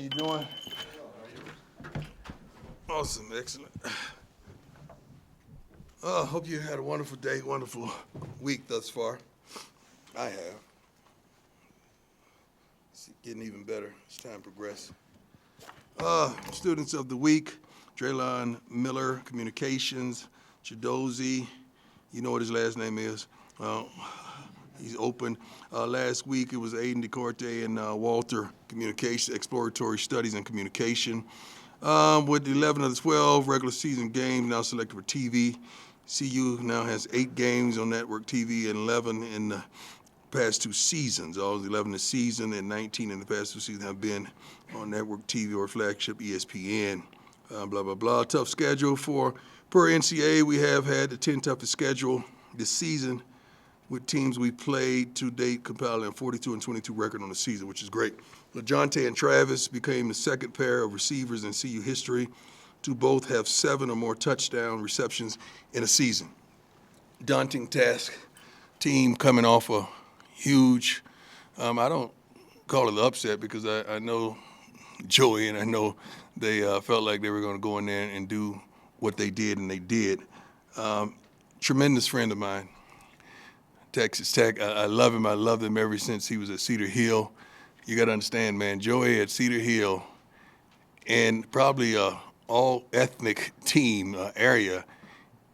you doing? Awesome, excellent. Hope you had a wonderful day, wonderful week thus far. I have. It's getting even better as time progresses. Students of the week, Draylon Miller, Communications, Chidozie, you know what his last name is. He's open. Last week it was Aiden DeCorte and Walter, Communication, Exploratory Studies and Communication. With 11 of the 12 regular season games now selected for TV, CU now has 8 games on network TV and 11 in the past 2 seasons. All 11 this season and 19 in the past 2 seasons have been on network TV or flagship ESPN. Blah, blah, blah. Tough schedule per NCAA. We have had the 10 toughest schedule this season with teams we played to date compiling a 42-22 record on the season, which is great. LaJonte and Travis became the second pair of receivers in CU history to both have 7 or more touchdown receptions in a season. Daunting task. Team coming off a huge, I don't call it the upset because I know Joey and I know they felt like they were going to go in there and do what they did, and they did. Tremendous friend of mine, Texas Tech. I love him. I loved him ever since he was at Cedar Hill. You got to understand, man, Joey at Cedar Hill and probably a all-ethnic team area,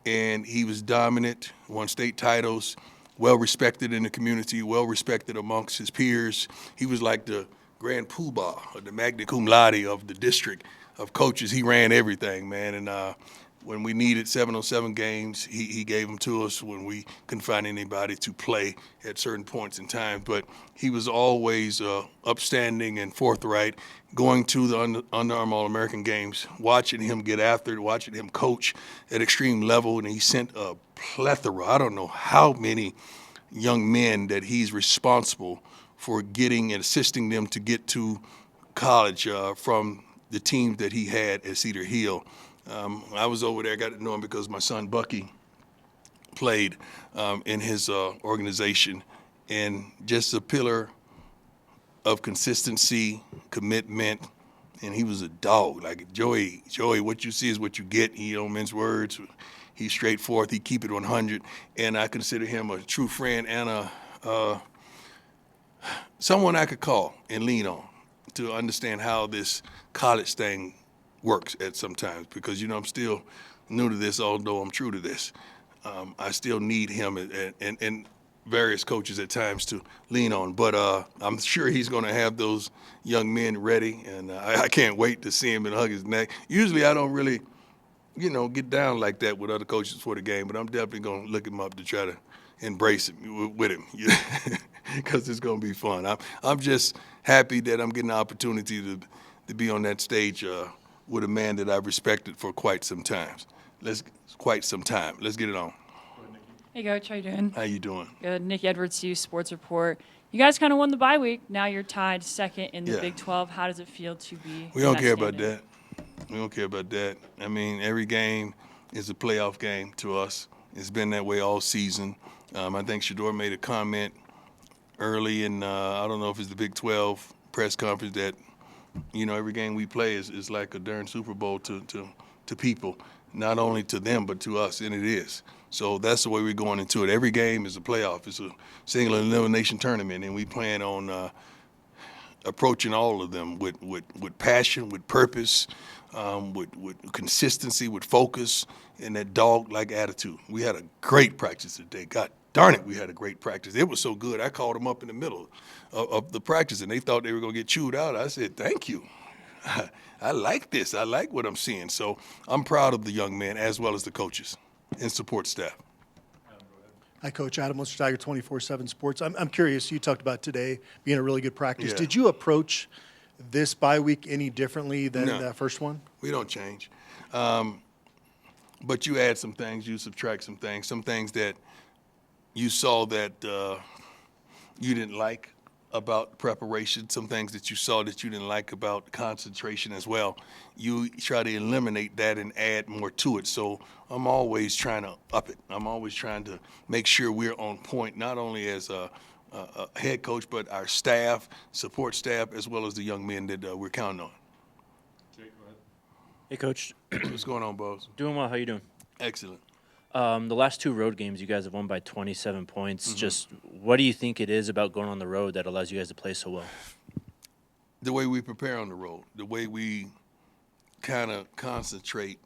and he was dominant, won state titles, well-respected in the community, well-respected amongst his peers. He was like the grand poobah or the magna cum laude of the district of coaches. He ran everything, man, and when we needed 7-on-7 games, he gave them to us when we couldn't find anybody to play at certain points in time. But he was always upstanding and forthright, going to the Under Armour All-American games, watching him get after it, watching him coach at extreme level, and he sent a plethora. I don't know how many young men that he's responsible for getting and assisting them to get to college from the team that he had at Cedar Hill. I was over there, got to know him because my son Bucky played in his organization, and just a pillar of consistency, commitment, and he was a dog. Like Joey, what you see is what you get. He don't mince words. He's straightforward. He keep it 100, and I consider him a true friend and someone I could call and lean on to understand how this college thing works at sometimes, because I'm still new to this, although I'm true to this. I still need him and various coaches at times to lean on, but I'm sure he's going to have those young men ready, and I can't wait to see him and hug his neck. Usually I don't really get down like that with other coaches for the game, but I'm definitely going to look him up to try to embrace him with him, because it's going to be fun. I'm just happy that I'm getting the opportunity to be on that stage with a man that I've respected for quite some time. Let's get it on. Hey, Coach. How you doing? How you doing? Good. Nikki Edwards, CU Sports Report. You guys kind of won the bye week. Now you're tied second in the Big 12. How does it feel to be? We don't care about that. We don't care about that. I mean, every game is a playoff game to us. It's been that way all season. I think Shedeur made a comment early in, I don't know if it's the Big 12 press conference, that every game we play is like a darn Super Bowl to people, not only to them but to us, and it is. So that's the way we're going into it. Every game is a playoff. It's a single elimination tournament, and we plan on approaching all of them with passion, with purpose, with consistency, with focus, and that dog-like attitude. We had a great practice today. God darn it, we had a great practice. It was so good, I called them up in the middle of the practice, and they thought they were going to get chewed out. I said, thank you. I like this. I like what I'm seeing. So I'm proud of the young men as well as the coaches and support staff. Hi, Coach. Adam, Mr. Tiger, 24/7 Sports. I'm curious, you talked about today being a really good practice. Yeah. Did you approach this bye week any differently than No. that first one? We don't change. But you add some things, you subtract some things that you saw that you didn't like about preparation, some things that you saw that you didn't like about concentration as well. You try to eliminate that and add more to it. So I'm always trying to up it. I'm always trying to make sure we're on point, not only as head coach, but our staff, support staff, as well as the young men that we're counting on. Hey, Coach. What's going on, boss? Doing well. How you doing? Excellent. The last 2 road games, you guys have won by 27 points. Just what do you think it is about going on the road that allows you guys to play so well? The way we prepare on the road, the way we kind of concentrate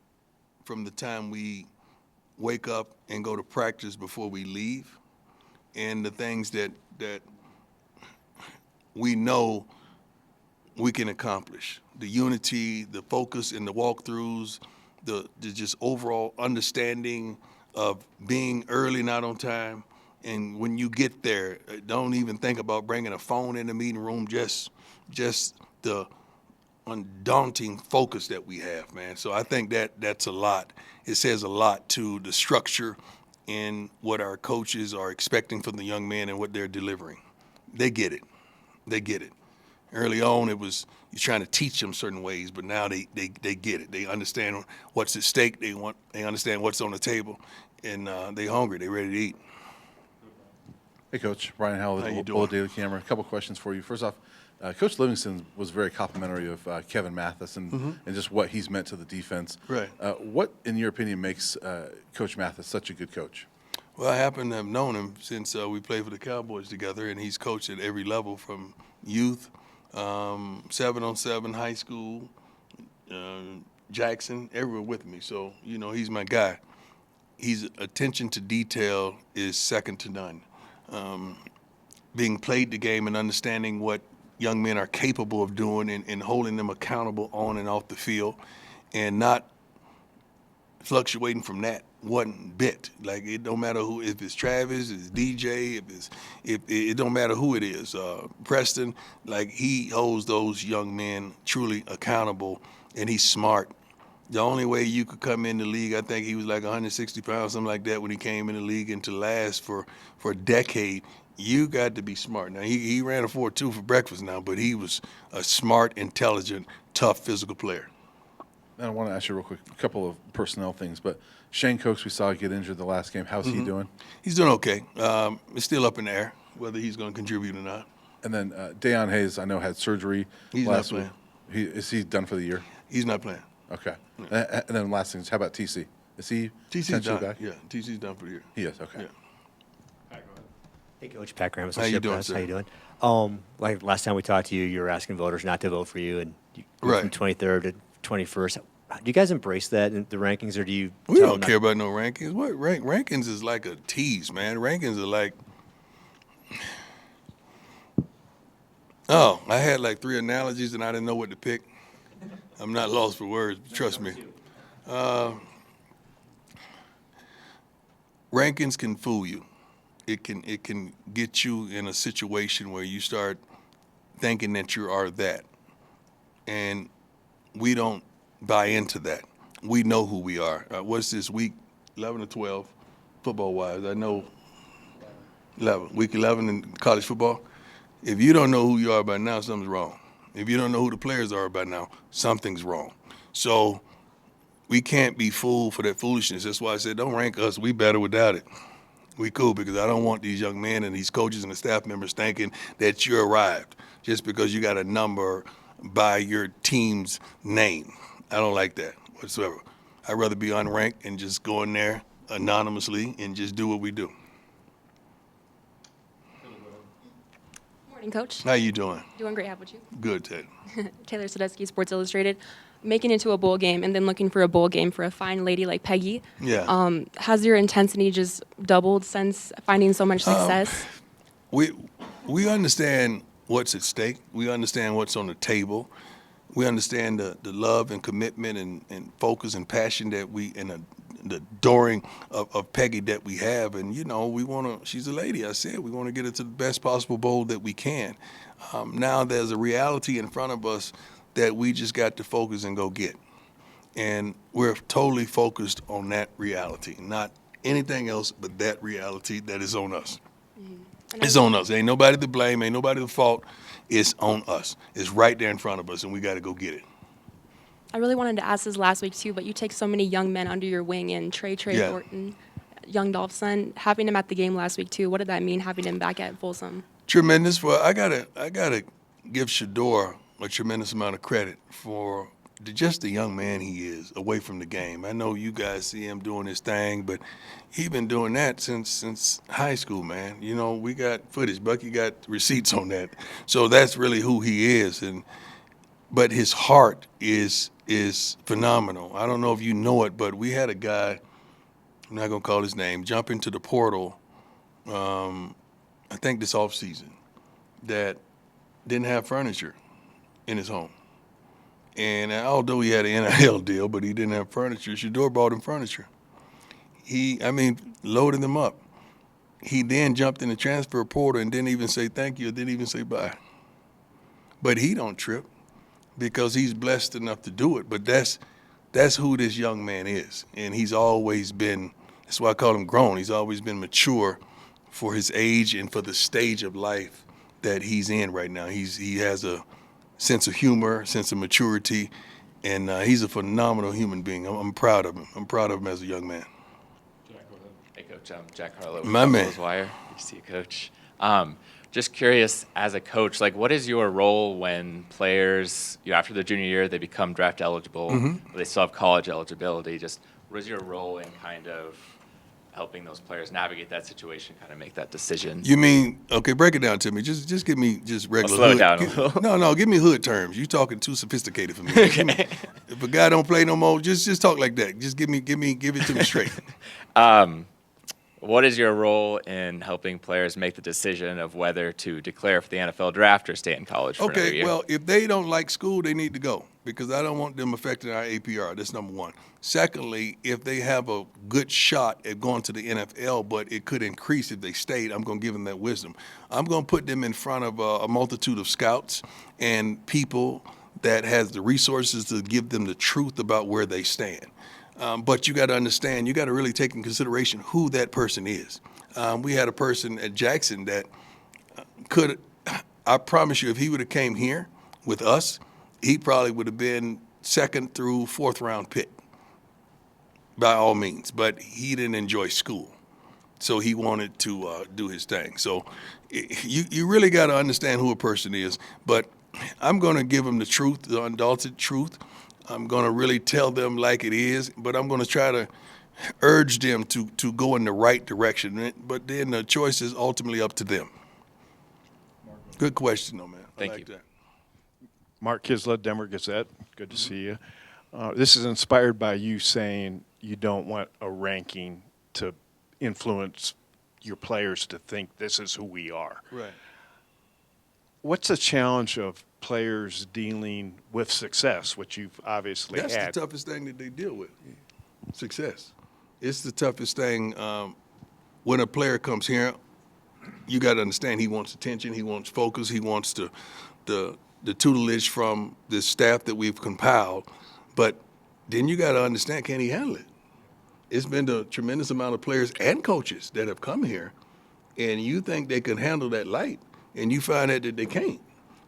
from the time we wake up and go to practice before we leave, and the things that we know we can accomplish. The unity, the focus in the walkthroughs, the just overall understanding of being early, not on time. And when you get there, don't even think about bringing a phone in the meeting room, just the undaunting focus that we have, man. So I think that's a lot. It says a lot to the structure and what our coaches are expecting from the young men and what they're delivering. They get it. They get it. Early on, it was you're trying to teach them certain ways, but now they get it. They understand what's at stake. They understand what's on the table, and they hungry. They ready to eat. Hey, Coach. Brian Howell How you with doing? Old Daily Camera. A couple questions for you. First off, Coach Livingston was very complimentary of Kevin Mathis and just what he's meant to the defense. Right. What, in your opinion, makes Coach Mathis such a good coach? Well, I happen to have known him since we played for the Cowboys together, and he's coached at every level from youth, 7-on-7, high school, Jackson, everywhere with me. So, he's my guy. His attention to detail is second to none. Being played the game and understanding what young men are capable of doing and holding them accountable on and off the field and not fluctuating from that one bit. Like, it don't matter who, if it's Travis, it's DJ, if it don't matter who it is, Preston, like, he holds those young men truly accountable, and he's smart. The only way you could come in the league, I think he was like 160 pounds, something like that, when he came in the league, and to last for a decade, you got to be smart. Now, he ran a 4.2 for breakfast now, but he was a smart, intelligent, tough physical player. And I want to ask you real quick a couple of personnel things, but Shane Cokes, we saw get injured the last game. How's he doing? He's doing okay. It's still up in the air whether he's going to contribute or not. And then Deion Hayes, I know, had surgery He's last not week. Is he done for the year? He's not playing. Okay. And then last thing, how about TC? Is he TC's potentially done. back? Yeah, TC's done for the year. He is, okay. Yeah. Hey, Coach. Pat Graham, How you Associate doing, Press. sir? How you doing? Like last time we talked to you, you were asking voters not to vote for you, and you went from 23rd to 21st. Do you guys embrace that in the rankings, or do you? We don't care about no rankings. What rankings is like a tease, man. Rankings are like, I had like 3 analogies and I didn't know what to pick. I'm not lost for words. Trust me. Rankings can fool you. It can get you in a situation where you start thinking that you are that, and we don't buy into that. We know who we are. What's this week? 11 or 12, football-wise. I know 11. Week 11 in college football. If you don't know who you are by now, something's wrong. If you don't know who the players are by now, something's wrong. So we can't be fooled for that foolishness. That's why I said don't rank us. We better without it. We cool, because I don't want these young men and these coaches and the staff members thinking that you arrived just because you got a number by your team's name. I don't like that whatsoever. I'd rather be unranked and just go in there anonymously and just do what we do. Morning, Coach. How you doing? Doing great. How about you? Good, Ted. Taylor Sadetsky, Sports Illustrated. Making it to a bowl game and then looking for a bowl game for a fine lady like Peggy. Yeah. Has your intensity just doubled since finding so much success? We understand what's at stake. We understand what's on the table. We understand the love and commitment and focus and passion that we and the adoring of Peggy that we have. And, we want to, she's a lady, I said, we want to get her to the best possible bowl that we can. Now there's a reality in front of us that we just got to focus and go get. And we're totally focused on that reality, not anything else but that reality that is on us. Mm-hmm. It's on us. Ain't nobody to blame, ain't nobody to fault. It's on us. It's right there in front of us, and we got to go get it. I really wanted to ask this last week, too, but you take so many young men under your wing, and Trey Yeah. Borton, young Dolph's son, having him at the game last week, too. What did that mean, having him back at Folsom? Tremendous. I gotta give Shador a tremendous amount of credit for just the young man he is away from the game. I know you guys see him doing his thing, but he been doing that since high school, man. You know, we got footage. Bucky got receipts on that. So that's really who he is. But his heart is phenomenal. I don't know if you know it, but we had a guy, I'm not gonna call his name, jump into the portal, I think this offseason, that didn't have furniture in his home. And although he had an NIL deal, but he didn't have furniture, Shador bought him furniture. Loaded them up. He then jumped in the transfer portal and didn't even say thank you, didn't even say bye. But he don't trip because he's blessed enough to do it. But that's who this young man is. And he's always been, that's why I call him grown. He's always been mature for his age and for the stage of life that he's in right now. He has a sense of humor, sense of maturity, and he's a phenomenal human being. I'm proud of him. I'm proud of him as a young man. Hey, Coach. I'm Jack Harlow. My man. Buffalo's Wire. Good to see you, Coach. Just curious, as a coach, like, what is your role when players, after their junior year, they become draft eligible, but they still have college eligibility? Just what is your role in kind of helping those players navigate that situation, kind of make that decision? You mean, okay, break it down to me. Just give me just regular slow it hood. down a little. No, give me hood terms. You talking too sophisticated for me. If a guy don't play no more, just talk like that. Just give it to me straight. What is your role in helping players make the decision of whether to declare for the NFL draft or stay in college for another year? Well, if they don't like school, they need to go because I don't want them affecting our APR. That's number one. Secondly, if they have a good shot at going to the NFL, but it could increase if they stayed, I'm going to give them that wisdom. I'm going to put them in front of a multitude of scouts and people that has the resources to give them the truth about where they stand. But you got to understand, you got to really take in consideration who that person is. We had a person at Jackson that I promise you, if he would have came here with us, he probably would have been 2nd through 4th round pick by all means. But he didn't enjoy school, so he wanted to do his thing. So you really got to understand who a person is. But I'm going to give them the truth, the unadulterated truth. I'm going to really tell them like it is, but I'm going to try to urge them to go in the right direction. But then the choice is ultimately up to them. Good question, though, man. Thank I like you. that. Mark Kislet, Denver Gazette. Good to see you. This is inspired by you saying you don't want a ranking to influence your players to think this is who we are. Right. What's the challenge of players dealing with success, which you've obviously That's had? the toughest thing that they deal with, success. It's the toughest thing when a player comes here. You got to understand he wants attention, he wants focus, he wants the tutelage from the staff that we've compiled. But then you got to understand, can he handle it? It's been a tremendous amount of players and coaches that have come here, and you think they can handle that light, and you find out that they can't.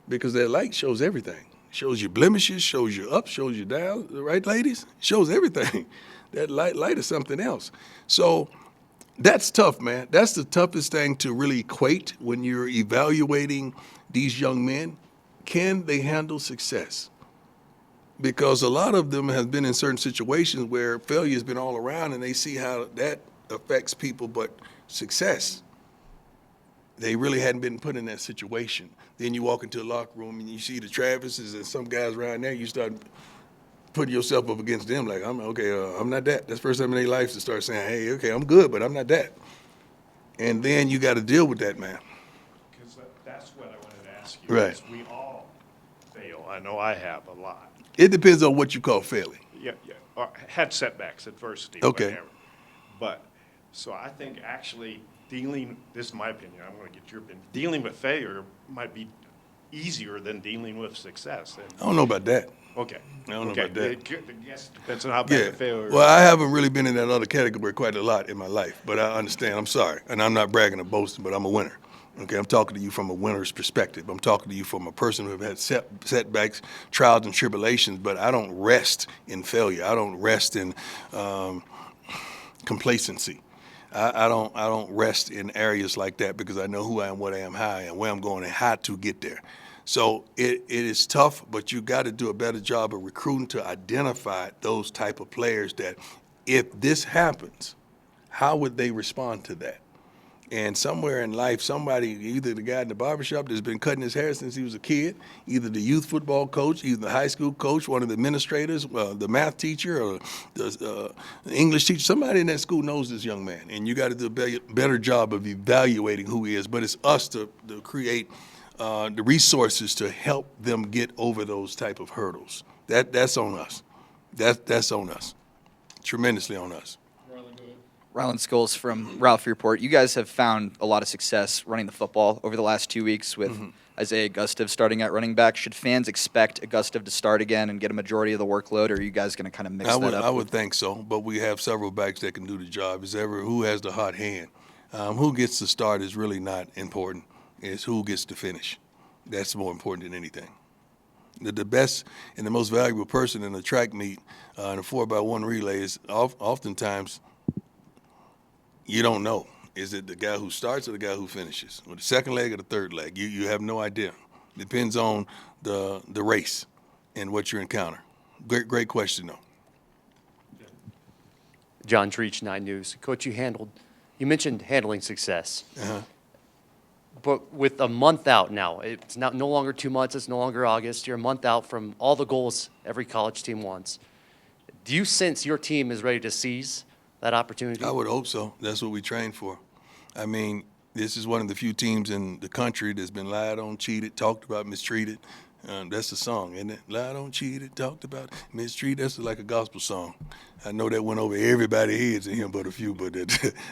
Because that light shows everything. Shows your blemishes, shows you up, shows you down, right, ladies? Shows everything. That light is something else. So that's tough, man. That's the toughest thing to really equate when you're evaluating these young men. Can they handle success? Because a lot of them have been in certain situations where failure has been all around and they see how that affects people, but success, they really hadn't been put in that situation. Then you walk into a locker room and you see the Travises and some guys around there, you start putting yourself up against them like, I'm not that. That's the first time in their life to start saying, hey, okay, I'm good, but I'm not that. And then you got to deal with that, man. Because that's what I wanted to ask you. Right. Is we all fail. I know I have a lot. It depends on what you call failing. Yeah. Or had setbacks, adversity, Okay. whatever. But, so I think actually this is my opinion, I'm going to get your opinion, dealing with failure might be easier than dealing with success. And, I don't know about that. okay. I don't know about that. Yes, depends on how bad the failure is. Well, I haven't really been in that other category quite a lot in my life, but I understand. I'm sorry. And I'm not bragging or boasting, but I'm a winner. Okay, I'm talking to you from a winner's perspective. I'm talking to you from a person who has had setbacks, trials, and tribulations, but I don't rest in failure. I don't rest in complacency. I don't rest in areas like that because I know who I am, what I am, how I am, where I'm going, and how to get there. So it is tough, but you got to do a better job of recruiting to identify those type of players that if this happens, how would they respond to that? And somewhere in life, somebody, either the guy in the barbershop that's been cutting his hair since he was a kid, either the youth football coach, either the high school coach, one of the administrators, the math teacher, or the English teacher, somebody in that school knows this young man. And you got to do a better job of evaluating who he is. But it's us to create the resources to help them get over those type of hurdles. That's on us. That's on us. Tremendously on us. Rylan Scholes from Ralph Report. You guys have found a lot of success running the football over the last 2 weeks with Isaiah Gustav starting at running back. Should fans expect Gustav to start again and get a majority of the workload, or are you guys going to kind of mix that up? I would think so, but we have several backs that can do the job. It's who has the hot hand. Who gets to start is really not important. It's who gets to finish. That's more important than anything. The best and the most valuable person in a track meet in a 4x1 relay is oftentimes you don't know. Is it the guy who starts or the guy who finishes? Or the second leg or the third leg? You have no idea. Depends on the race and what you encounter. Great question, though. John Treach, 9 News. Coach, you mentioned handling success. But with a month out now, it's no longer 2 months, it's no longer August. You're a month out from all the goals every college team wants. Do you sense your team is ready to seize that opportunity? I would hope so. That's what we train for. I mean, this is one of the few teams in the country that's been lied on, cheated, talked about, mistreated. That's a song, isn't it? Lied on, cheated, talked about, mistreated. That's like a gospel song. I know that went over everybody's heads in here but a few, but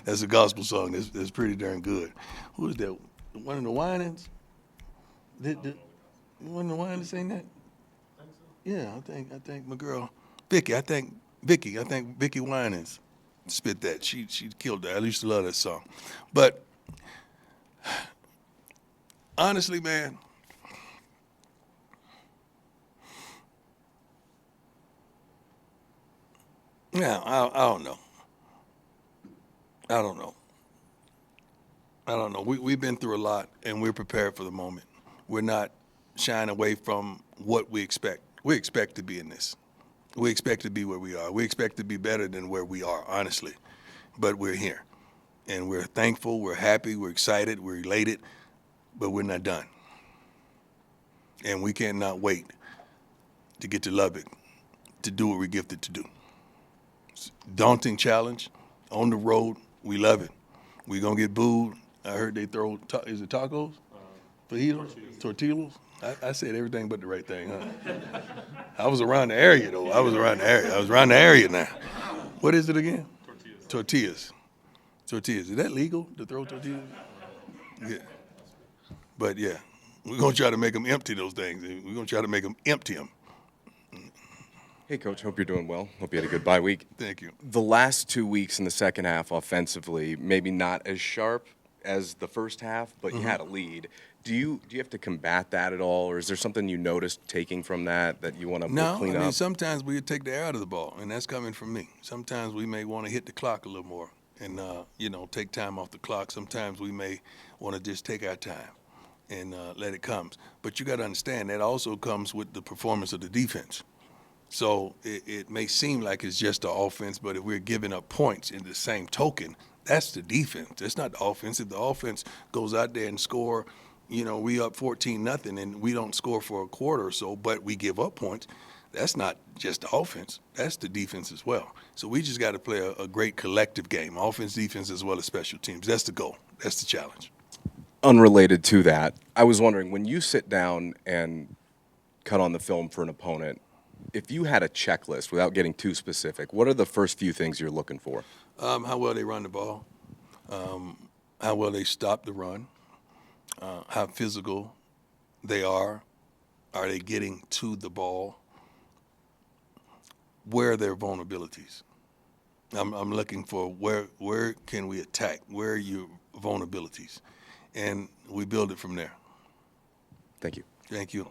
that's a gospel song. That's pretty darn good. Who is that? One of the Winans? One of the Winans saying that? Yeah, I think my girl, Vicky. I think Vicky Winans spit that. She killed that. I used to love that song. But honestly, man, yeah, I don't know. I don't know. We've been through a lot, and we're prepared for the moment. We're not shying away from what we expect. We expect to be in this. We expect to be where we are. We expect to be better than where we are, honestly. But we're here. And we're thankful, we're happy, we're excited, we're elated, but we're not done. And we cannot wait to get to Lubbock to do what we're gifted to do. It's a daunting challenge. On the road, we love it. We're going to get booed. I heard they throw, is it tacos? Fajitas? Tortillas? I said everything but the right thing, huh? I was around the area, though. I was around the area now. What is it again? Tortillas. Is that legal to throw tortillas? Yeah. But, yeah, we're going to try to make them empty those things. We're going to try to make them empty them. Hey, Coach, hope you're doing well. Hope you had a good bye week. Thank you. The last 2 weeks in the second half offensively, maybe not as sharp as the first half, but you had a lead. Do you have to combat that at all, or is there something you noticed taking from that you want to clean up? No, I mean, sometimes we take the air out of the ball, and that's coming from me. Sometimes we may want to hit the clock a little more and, take time off the clock. Sometimes we may want to just take our time and let it come. But you got to understand that also comes with the performance of the defense. So it may seem like it's just the offense, but if we're giving up points in the same token, that's the defense. That's not the offense. If the offense goes out there and score, we up 14-0 and we don't score for a quarter or so, but we give up points, that's not just the offense. That's the defense as well. So we just got to play a great collective game, offense, defense, as well as special teams. That's the goal. That's the challenge. Unrelated to that, I was wondering, when you sit down and cut on the film for an opponent, if you had a checklist, without getting too specific, what are the first few things you're looking for? How well they run the ball, how well they stop the run, how physical they are they getting to the ball, where are their vulnerabilities? I'm looking for where can we attack, where are your vulnerabilities, and we build it from there. Thank you. Thank you.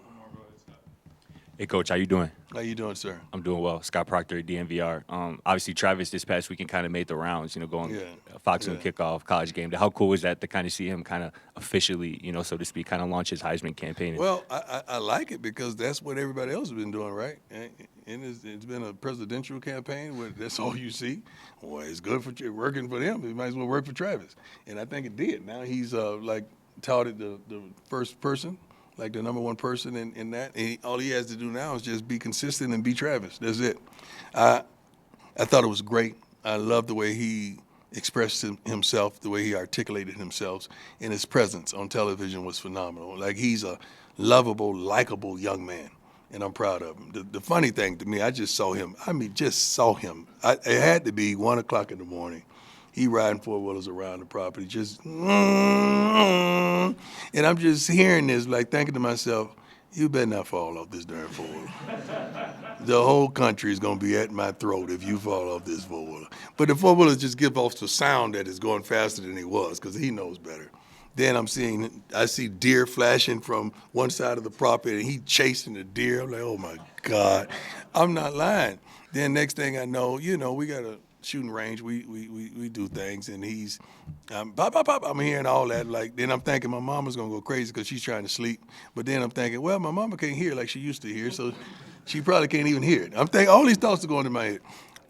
Hey, Coach, how you doing? How you doing, sir? I'm doing well. Scott Proctor, DNVR. Obviously, Travis this past weekend kind of made the rounds, going Fox and kickoff, college game. How cool was that to kind of see him kind of officially, so to speak, kind of launch his Heisman campaign? Well, I like it because that's what everybody else has been doing, right? And it's been a presidential campaign where that's all you see. Well, it's good for working for them. It might as well work for Travis. And I think it did. Now he's touted the first person, like the number one person in that. And all he has to do now is just be consistent and be Travis. That's it. I thought it was great. I love the way he expressed himself, the way he articulated himself, and his presence on television was phenomenal. Like, he's a lovable, likable young man, and I'm proud of him. The funny thing to me, I just saw him. It had to be 1 o'clock in the morning. He riding four-wheelers around the property, just, and I'm just hearing this, like thinking to myself, you better not fall off this darn four-wheeler. The whole country is going to be at my throat if you fall off this four-wheeler. But the four-wheeler just gives off the sound that it's going faster than he was because he knows better. Then I see deer flashing from one side of the property, and he chasing the deer. I'm like, oh, my God. I'm not lying. Then next thing I know, we got a shooting range. We do things, and he's pop, pop, pop. I'm hearing all that. Like, then I'm thinking my mama's going to go crazy because she's trying to sleep. But then I'm thinking, well, my mama can't hear like she used to hear, so she probably can't even hear it. I'm thinking all these thoughts are going in my head.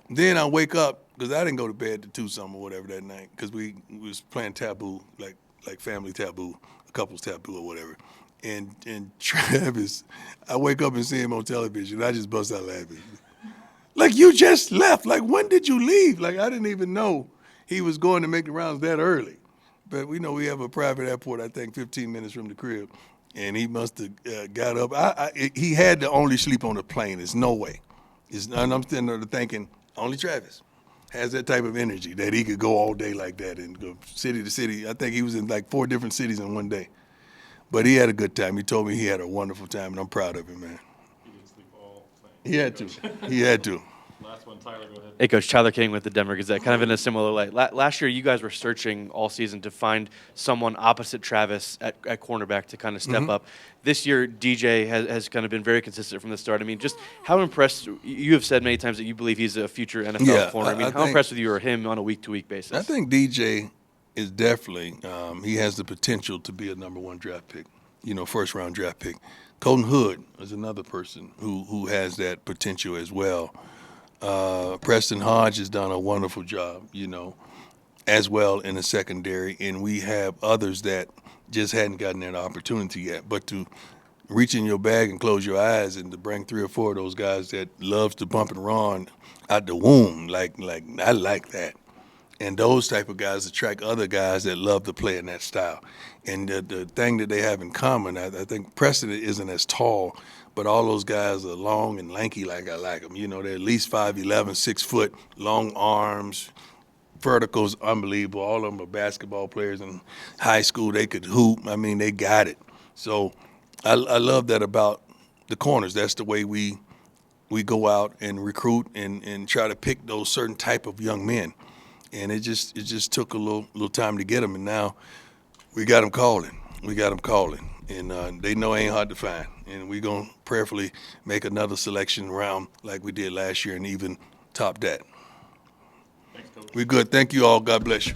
Then I wake up because I didn't go to bed till 2-something or whatever that night because we was playing taboo, like family taboo, couples taboo or whatever. And Travis, I wake up and see him on television. I just bust out laughing. Like, you just left. Like, when did you leave? Like, I didn't even know he was going to make the rounds that early. But we know we have a private airport, I think, 15 minutes from the crib. And he must have got up. He had to only sleep on the plane. There's no way. And I'm sitting there thinking, only Travis has that type of energy that he could go all day like that and go city to city. I think he was in like 4 different cities in one day. But he had a good time. He told me he had a wonderful time, and I'm proud of him, man. He had to. Last one, Tyler, go ahead. Hey, Coach, Tyler King with the Denver Gazette. Kind of in a similar light. Last year, you guys were searching all season to find someone opposite Travis at cornerback to kind of step up. This year, DJ has kind of been very consistent from the start. I mean, just how impressed, you have said many times that you believe he's a future NFL corner. I mean, how impressed with you are him on a week-to-week basis? I think DJ is definitely, he has the potential to be a number 1 draft pick, first-round draft pick. Colton Hood is another person who has that potential as well. Preston Hodge has done a wonderful job, as well in the secondary. And we have others that just hadn't gotten that opportunity yet. But to reach in your bag and close your eyes and to bring 3 or 4 of those guys that loves to bump and run out the womb, like I like that. And those type of guys attract other guys that love to play in that style. And the thing that they have in common, I think Preston isn't as tall, but all those guys are long and lanky like I like them. They're at least 5'11", 6 foot, long arms, verticals, unbelievable. All of them are basketball players in high school. They could hoop. I mean, they got it. So I love that about the corners. That's the way we go out and recruit and try to pick those certain type of young men. And it just took a little time to get them, and now we got them calling. And they know it ain't hard to find. And we're going to prayerfully make another selection round like we did last year and even top that. Thanks, Coach. We're good. Thank you all. God bless you.